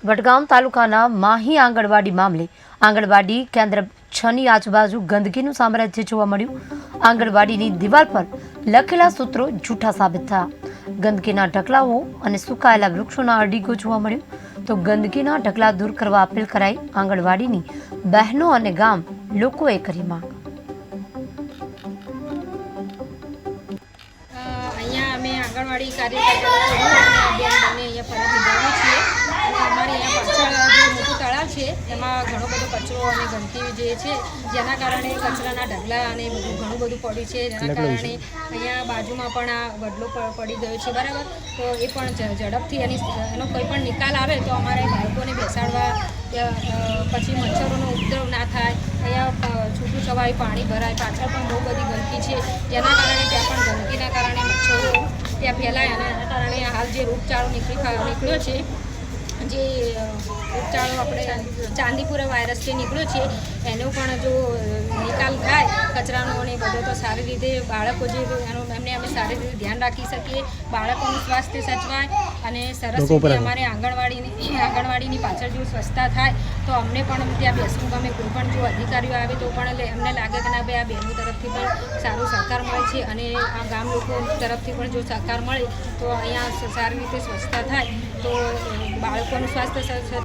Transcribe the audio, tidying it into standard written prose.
વડગામ તાલુકાના માહી આંગણવાડી મામલે આંગણવાડી કેન્દ્ર 6ની આજુબાજુ ગંદકીનું સામ્રાજ્ય જોવા મળ્યું। આંગણવાડીની દિવાલ પર લખેલા સૂત્રો જૂઠા સાબિત થયા। ગંદકીના ઢગલાઓ અને સુકાયેલા વૃક્ષોના અડીગો જોવા મળ્યું તો ગંદકીના ઢગલા દૂર કરવા અપીલ કરાઈ। આંગણવાડીની બહેનો અને ગામ લોકોએ કરી માંગ। અહીંયા અમે આંગણવાડી કાર્યકર્તા અહીંયા ફરજ નિભાવીએ છીએ અને અમારે અહીંયા પાછળ જે મોટું તળાવ છે એમાં ઘણો બધો કચરો અને ગંદકી જે છે જેના કારણે કચરાના ઢગલા અને બધું ઘણું બધું પડ્યું છે। જેના કારણે અહીંયા બાજુમાં પણ આ વડલો પડી ગયો છે, બરાબર। તો એ પણ ઝડપથી એનો કોઈ પણ નિકાલ આવે તો અમારે બાળકોને બેસાડવા પછી મચ્છરોનો ઉપદ્રવ ના થાય। અહીંયા છૂટું છવાયું પાણી ભરાય, પાછળ પણ બહુ બધી ગંદકી છે જેના કારણે ત્યાં પણ ગંદકીના કારણે મચ્છરો ત્યાં ફેલાય અને એના કારણે હાલ જે રોગચાળો નીકળ્યો છે, જે રોગચાળો આપણે ચાંદીપુરા વાયરસથી નીકળ્યો છે એનો પણ જો નિકાલ થાય કચરાનો અને બધો તો સારી રીતે બાળકો જે એમને અમે સારી રીતે ધ્યાન રાખી શકીએ, બાળકોનું સ્વાસ્થ્ય સચવાય અને સરસ રીતે અમારે આંગણવાડીની પાછળ જો સ્વચ્છતા થાય તો અમને પણ ત્યાં બેસવું ગમે। કોઈ પણ જો અધિકારીઓ આવે તો પણ એમને લાગે કે ના ભાઈ આ બહેનો તરફથી પણ સારો સહકાર મળે છે અને આ ગામ લોકો તરફથી પણ જો સહકાર મળે તો અહીંયા સારી રીતે સ્વચ્છતા થાય તો બાળકોનું સ્વાસ્થ્ય